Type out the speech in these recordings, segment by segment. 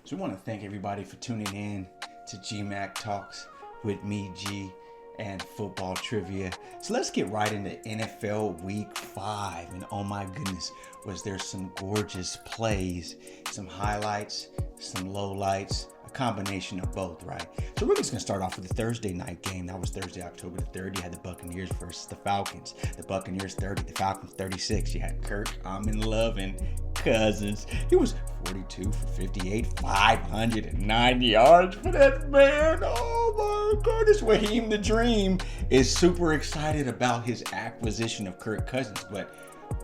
So we want to thank everybody for tuning in to Gmak Talks with me, G, and football trivia. So let's get right into NFL Week 5. And oh my goodness, was there some gorgeous plays, some highlights, some lowlights, a combination of both, right? So we're just going to start off with the Thursday night game. That was Thursday, October the 3rd. You had the Buccaneers versus the Falcons. The Buccaneers 30, the Falcons 36. You had Kirk, Lovin' Cousins. He was 42 for 58, 509 yards for that man. Oh my goodness. Raheem the Dream is super excited about his acquisition of Kirk Cousins, but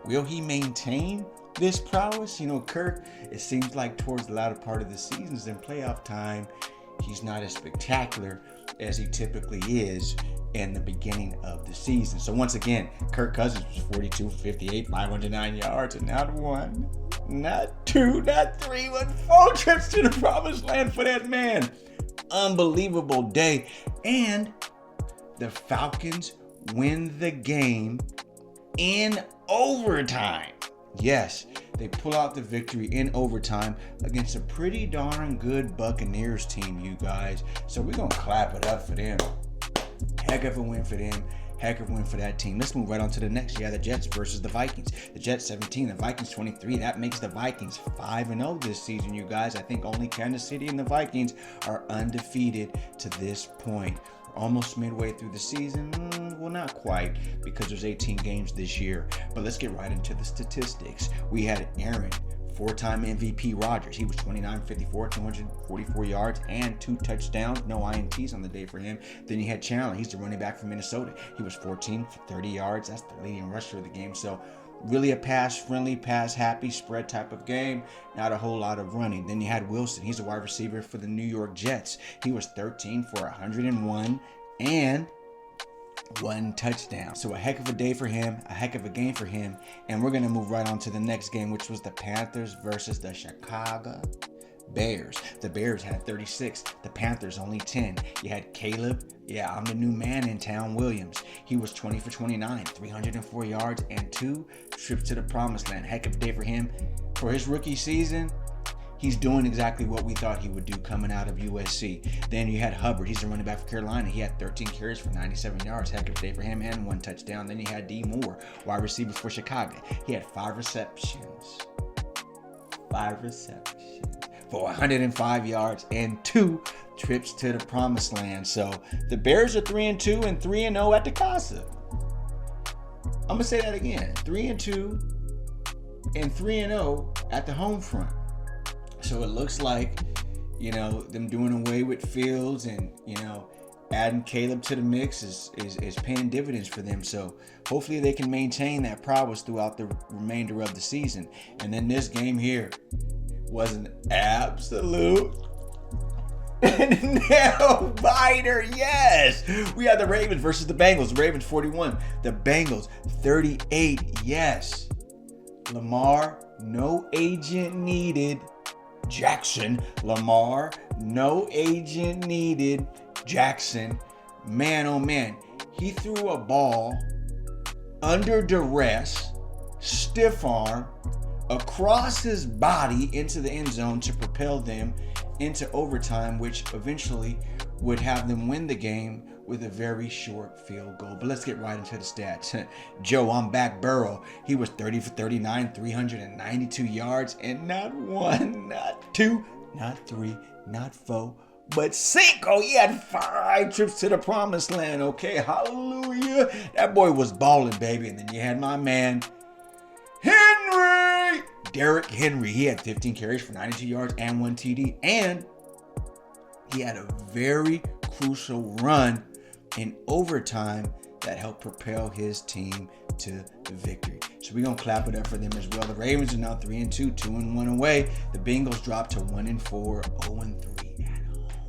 will he maintain this prowess? You know, Kirk, it seems like towards the latter part of the seasons in playoff time, he's not as spectacular as he typically is in the beginning of the season. So once again, Kirk Cousins was 42 for 58, 509 yards, and not one, not two, not three, but 4 trips to the promised land for that man. Unbelievable day. And the Falcons win the game in overtime. Yes, they pull out the victory in overtime against a pretty darn good Buccaneers team, you guys. So we're going to clap it up for them. Heck of a win for them. Heck of a win for that team. Let's move right on to the next. Yeah, the Jets versus the Vikings. The Jets 17, the Vikings 23. That makes the Vikings 5-0 this season, you guys. I think only Kansas City and the Vikings are undefeated to this point. We're almost midway through the season. Well, not quite, because there's 18 games this year. But let's get right into the statistics. We had Aaron, 4-time MVP Rodgers. He was 29-54, 244 yards, and 2 touchdowns. No INTs on the day for him. Then you had Chandler. He's the running back from Minnesota. He was 14 for 30 yards. That's the leading rusher of the game. So really a pass-friendly, pass-happy spread type of game. Not a whole lot of running. Then you had Wilson. He's a wide receiver for the New York Jets. He was 13 for 101 and 1 touchdown. So a heck of a day for him, a heck of a game for him. And we're going to move right on to the next game, which was the Panthers versus the Chicago Bears. The Bears had 36, the Panthers only 10. You had Caleb, yeah, I'm the new man in town, Williams. He was 20 for 29, 304 yards, and 2 trips to the promised land. Heck of a day for him. For his rookie season, he's doing exactly what we thought he would do coming out of USC. Then you had Hubbard. He's a running back for Carolina. He had 13 carries for 97 yards. Heck of a day for him and 1 touchdown. Then you had D. Moore, wide receiver for Chicago. He had 5 receptions. 5 receptions for 105 yards and 2 trips to the promised land. So the Bears are 3-2 and 3-0 at the Casa. I'm going to say that again. 3-2 and 3-0 at the home front. So it looks like, you know, them doing away with Fields and, you know, adding Caleb to the mix is paying dividends for them. So hopefully they can maintain that prowess throughout the remainder of the season. And then this game here was an absolute nail biter. Yes, we had the Ravens versus the Bengals. The Ravens 41, the Bengals 38. Yes, Lamar, no agent needed. Jackson, Lamar, no agent needed. Jackson, man, oh man, he threw a ball under duress, stiff arm, across his body into the end zone to propel them into overtime, which eventually would have them win the game with a very short field goal. But let's get right into the stats. Joe, I'm back, Burrow. He was 30 for 39, 392 yards, and not 1, not 2, not 3, not 4, but 5. He had 5 trips to the promised land. Okay, hallelujah. That boy was balling, baby. And then you had my man, Henry. Derrick Henry. He had 15 carries for 92 yards and 1 TD. And he had a very crucial run in overtime that helped propel his team to the victory. So we're going to clap it up for them as well. The Ravens are now 3-2, 2-1 away. The Bengals dropped to 1-4, 0-3 at home.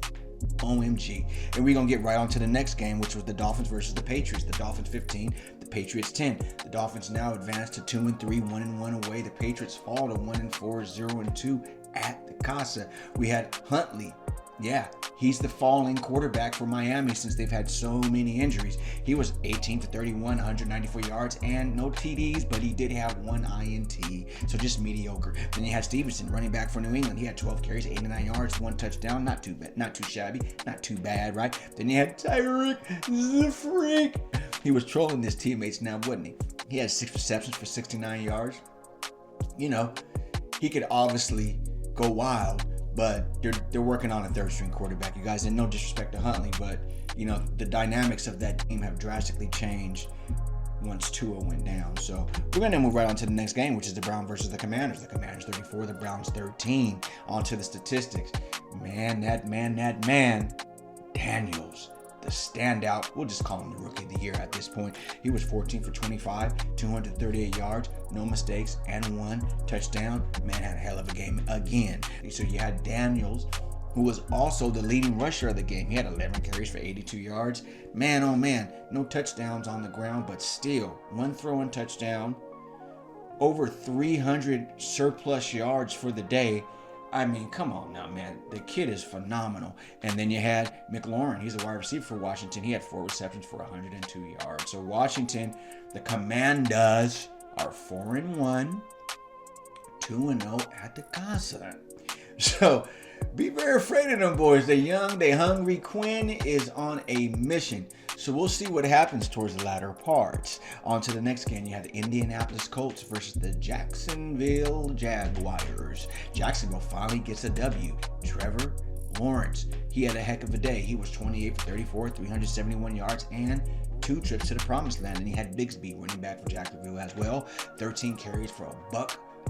OMG. And we're going to get right on to the next game, which was the Dolphins versus the Patriots. The Dolphins 15, the Patriots 10. The Dolphins now advance to 2-3, 1-1 away. The Patriots fall to 1-4, 0-2 at the Casa. We had Huntley, Yeah, he's the falling quarterback for Miami since they've had so many injuries. He was 18 for 31, 194 yards, and no TDs, but he did have one INT, so just mediocre. Then you had Stevenson, running back for New England. He had 12 carries, 89 yards, one touchdown. Not too bad, not too shabby, not too bad, right? Then you had Tyreek the Freak. He was trolling his teammates now, wasn't he? He had 6 receptions for 69 yards. You know, he could obviously go wild, but they're working on a third string quarterback, you guys. And no disrespect to Huntley, but you know the dynamics of that team have drastically changed once Tua went down. So we're gonna move right on to the next game, which is the Browns versus the Commanders. The Commanders 34, the Browns 13. On to the statistics. Man, Daniels, the standout. We'll just call him the rookie of the year at this point. He was 14 for 25, 238 yards, no mistakes, and one touchdown. Man had a hell of a game again. So you had Daniels, who was also the leading rusher of the game. He had 11 carries for 82 yards. Man, oh man, no touchdowns on the ground, but still, one throw and touchdown, over 300 surplus yards for the day. I mean, come on now, man. The kid is phenomenal. And then you had McLaurin. He's a wide receiver for Washington. He had 4 receptions for 102 yards. So Washington, the Commanders, are 4-1, 2-0 at the concert. So be very afraid of them boys. They're young, they're hungry. Quinn is on a mission. So we'll see what happens towards the latter parts. On to the next game. You have the Indianapolis Colts versus the Jacksonville Jaguars. Jacksonville finally gets a W. Trevor Lawrence, he had a heck of a day. He was 28 for 34, 371 yards, and 2 trips to the promised land. And he had Bigsby, running back for Jacksonville as well. 13 carries for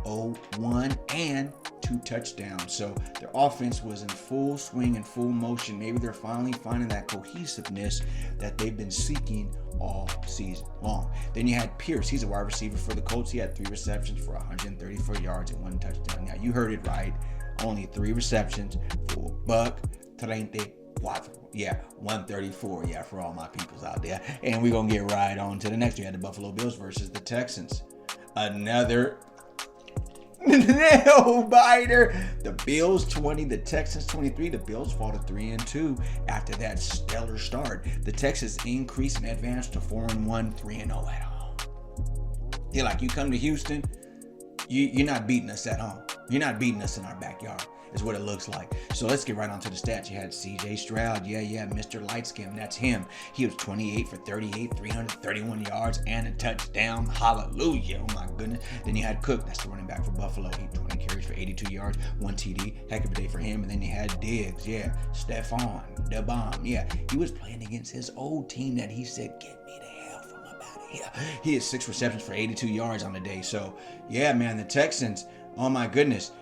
$101 and 2 touchdowns. So their offense was in full swing and full motion. Maybe they're finally finding that cohesiveness that they've been seeking all season long. Then you had Pierce. He's a wide receiver for the Colts. He had 3 receptions for 134 yards and 1 touchdown. Now you heard it right. Only 3 receptions for $134. Yeah, 134. Yeah, for all my peoples out there. And we're going to get right on to the next. You had the Buffalo Bills versus the Texans. Another nail biter. The Bills 20, the Texans 23. The Bills fall to 3-2 after that stellar start. The Texans increase and advance to 4-1, 3-0 at home. You're like, you come to Houston, you're not beating us at home. You're not beating us in our backyard, is what it looks like. So let's get right on to the stats. You had CJ Stroud. Yeah, Mr. Lightskin. That's him. He was 28 for 38, 331 yards, and a touchdown. Hallelujah. Oh, my goodness. Then you had Cook. That's the running back for Buffalo. He had 20 carries for 82 yards, 1 TD. Heck of a day for him. And then you had Diggs. Yeah. Stephon, the bomb. Yeah. He was playing against his old team that he said, get me the hell from up out of here. He had 6 receptions for 82 yards on the day. So, yeah, man, the Texans, oh, my goodness.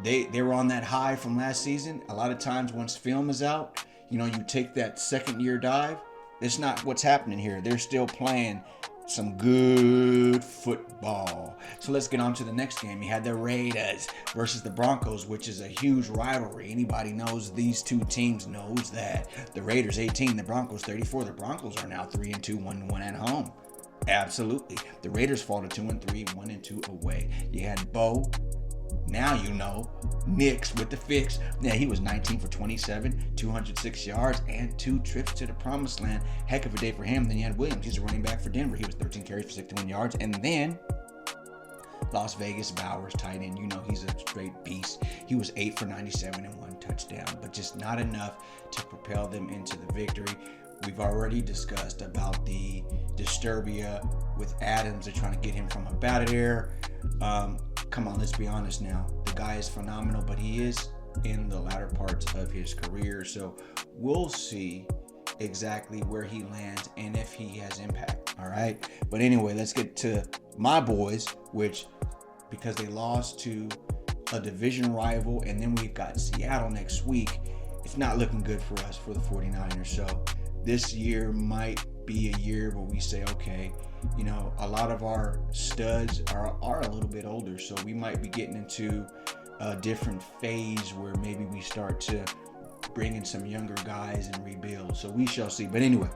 They were on that high from last season. A lot of times once film is out, you know, you take that second year dive. It's not what's happening here. They're still playing some good football. So let's get on to the next game. You had the Raiders versus the Broncos, which is a huge rivalry. Anybody knows these two teams knows that. The Raiders 18, the Broncos 34. The Broncos are now 3-2, 1-1 at home. Absolutely. The Raiders fall to 2-3, 1-2 away. You had Bo. Now you know, Knicks with the fix. Yeah, he was 19 for 27, 206 yards, and 2 trips to the promised land. Heck of a day for him. Then you had Williams. He's a running back for Denver. He was 13 carries for 61 yards. And then Las Vegas Bowers, tight end. You know he's a straight beast. He was 8 for 97 and 1 touchdown, but just not enough to propel them into the victory. We've already discussed about the disturbia with Adams. They're trying to get him from up out of there. Come on, let's be honest now. The guy is phenomenal, but he is in the latter parts of his career. So we'll see exactly where he lands and if he has impact. All right. But anyway, let's get to my boys, which because they lost to a division rival, and then we've got Seattle next week, it's not looking good for us, for the 49ers. So this year might be a year where we say, okay, you know, a lot of our studs are a little bit older, so we might be getting into a different phase where maybe we start to bring in some younger guys and rebuild. So we shall see. But anyway,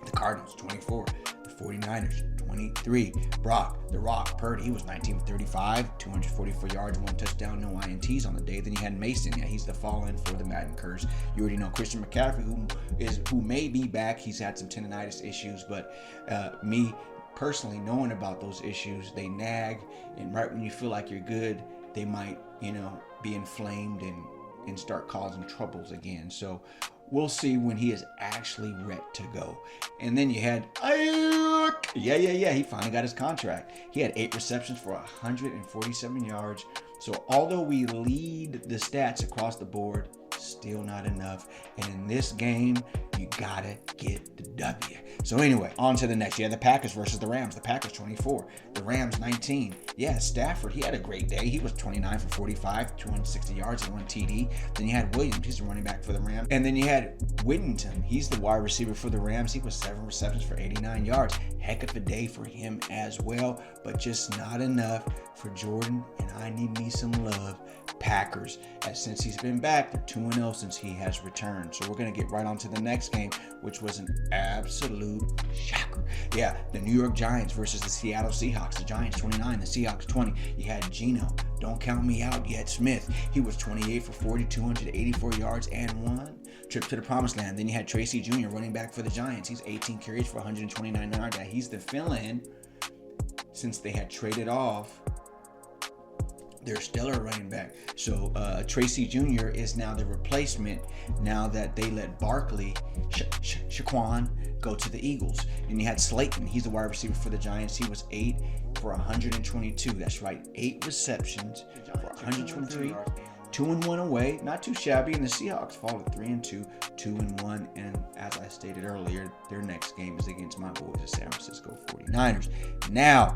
the Cardinals 24, the 49ers, 23. Brock, The Rock, Purdy, he was 19 for 35, 244 yards, 1 touchdown, no INTs on the day. Then you had Mason. Yeah, he's the fall-in for the Madden curse. You already know Christian McCaffrey, who may be back. He's had some tendonitis issues, but me personally knowing about those issues, they nag, and right when you feel like you're good, they might, be inflamed and start causing troubles again. So we'll see when he is actually ready to go. And then you had Ayuk. Yeah. He finally got his contract. He had 8 receptions for 147 yards. So although we lead the stats across the board, still not enough. And in this game, you gotta get the W. So anyway, on to the next. You had the Packers versus the Rams. The Packers 24, the Rams 19. Yeah, Stafford, he had a great day. He was 29 for 45, 260 yards and 1 TD. Then you had Williams, he's the running back for the Rams. And then you had Whittington, he's the wide receiver for the Rams. He was 7 receptions for 89 yards. Heck of a day for him as well, but just not enough for Jordan. And I need me some love. Packers, as since he's been back, they're 2-0 since he has returned. So we're going to get right on to the next game, which was an absolute shocker. Yeah, the New York Giants versus the Seattle Seahawks. The Giants 29, the Seahawks 20. You had Geno, don't count me out yet, Smith. He was 28 for 40, 284 yards and 1 trip to the promised land. Then you had Tracy Jr., running back for the Giants. He's 18 carries for 129 yards. He's the fill-in since they had traded off their stellar running back. So Tracy Jr. is now the replacement now that they let Barkley, Shaquan, go to the Eagles. And you had Slayton. He's the wide receiver for the Giants. He was 8 for 122. That's right, 8 receptions for 123. 2-1 away, not too shabby. And the Seahawks fall at 3-2, 2-1. And as I stated earlier, their next game is against my boys, the San Francisco 49ers. Now,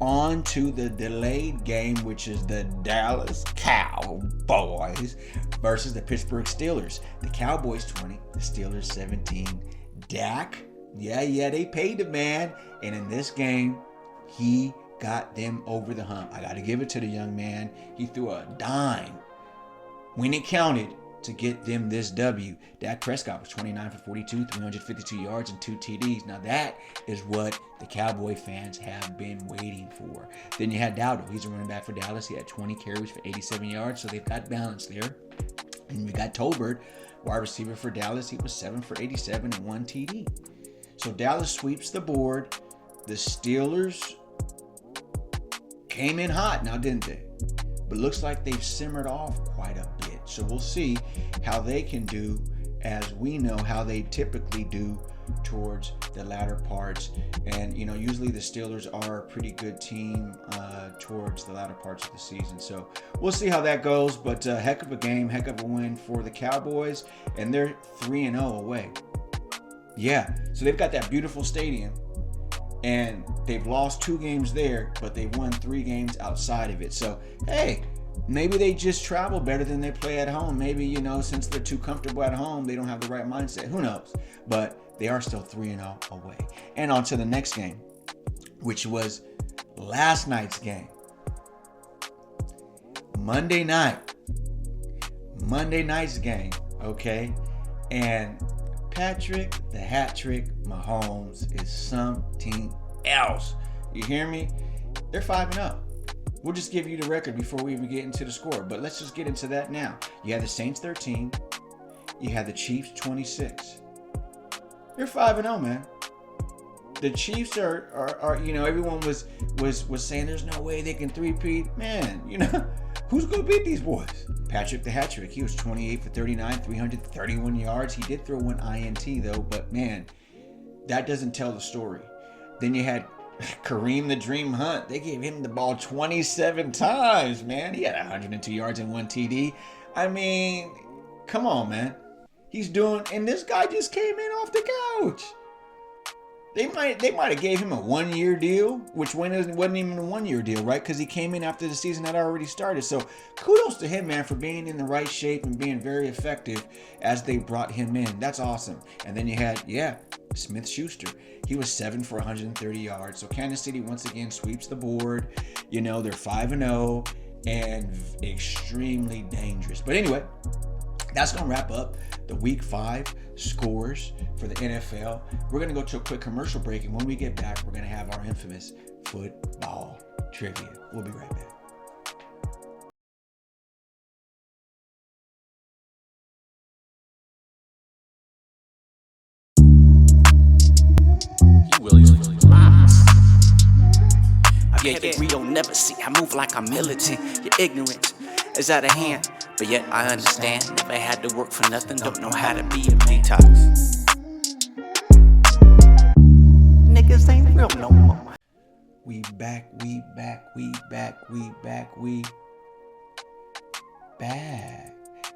on to the delayed game, which is the Dallas Cowboys versus the Pittsburgh Steelers. The Cowboys 20, the Steelers 17. Dak, yeah, they paid the man. And in this game, he got them over the hump. I got to give it to the young man. He threw a dime when it counted to get them this W. Dak Prescott was 29 for 42, 352 yards and 2 TDs. Now that is what the Cowboy fans have been waiting for. Then you had Dowdle. He's a running back for Dallas. He had 20 carries for 87 yards, so they've got balance there. And we got Tolbert, wide receiver for Dallas. He was 7 for 87 and 1 TD. So Dallas sweeps the board. The Steelers came in hot now, didn't they? But looks like they've simmered off quite a bit. So we'll see how they can do, as we know how they typically do towards the latter parts. And, usually the Steelers are a pretty good team towards the latter parts of the season. So we'll see how that goes. But heck of a game, heck of a win for the Cowboys. And they're 3-0 away. Yeah, so they've got that beautiful stadium. And they've lost 2 games there, but they've won 3 games outside of it. So, hey, maybe they just travel better than they play at home. Maybe, since they're too comfortable at home, they don't have the right mindset. Who knows? But they are still 3-0 away. And on to the next game, which was last night's game. Monday night's game, okay? And Patrick the Hat Trick Mahomes is something else. You hear me? They're 5-0. We'll just give you the record before we even get into the score. But let's just get into that now. You had the Saints 13. You had the Chiefs 26. They're 5-0, man. The Chiefs are everyone was saying there's no way they can three-peat. Man, who's gonna beat these boys? Patrick the Hat Trick, he was 28 for 39, 331 yards. He did throw 1 INT though, but man, that doesn't tell the story. Then you had Kareem the Dream Hunt. They gave him the ball 27 times, man. He had 102 yards and 1 TD. I mean, come on, man. And this guy just came in off the couch. They might have gave him a 1-year deal, which wasn't even a 1-year deal, right? Because he came in after the season had already started. So kudos to him, man, for being in the right shape and being very effective as they brought him in. That's awesome. And then you had, Smith-Schuster. He was 7 for 130 yards. So Kansas City once again sweeps the board. They're 5-0 and extremely dangerous. But anyway, That's going to wrap up the week 5 scores for the NFL. We're going to go to a quick commercial break, and when we get back, we're going to have our infamous football trivia. We'll be right back. Yeah, your greed don't never see. I move like I'm militant. Your ignorance is out of hand, but yet I understand. Never had to work for nothing, don't know how to be a detox. Niggas ain't real no more. We back.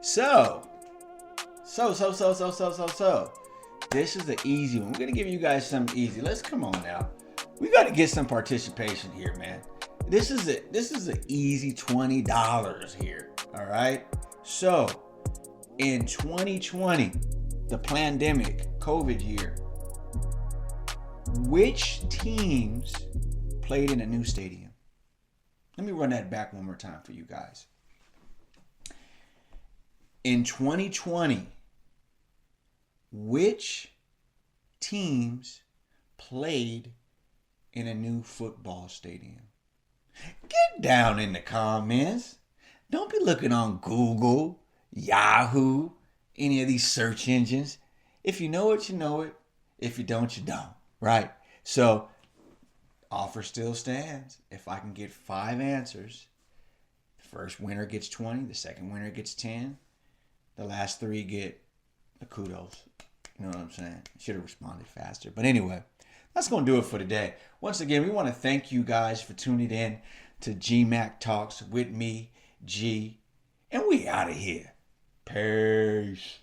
So. This is the easy one. We're gonna give you guys something easy. Let's come on now. We got to get some participation here, man. This is an easy $20 here. All right. So in 2020, the pandemic, COVID year, which teams played in a new stadium? Let me run that back one more time for you guys. In 2020, which teams played in a new football stadium? Get down in the comments. Don't be looking on Google, Yahoo, any of these search engines. If you know it, you know it. If you don't, you don't. Right? So, offer still stands. If I can get 5 answers, the first winner gets 20, the second winner gets 10, the last 3 get the kudos. You know what I'm saying? Should have responded faster. But anyway, that's going to do it for today. Once again, we want to thank you guys for tuning in to Gmak Talks with me, G. And we out of here. Peace.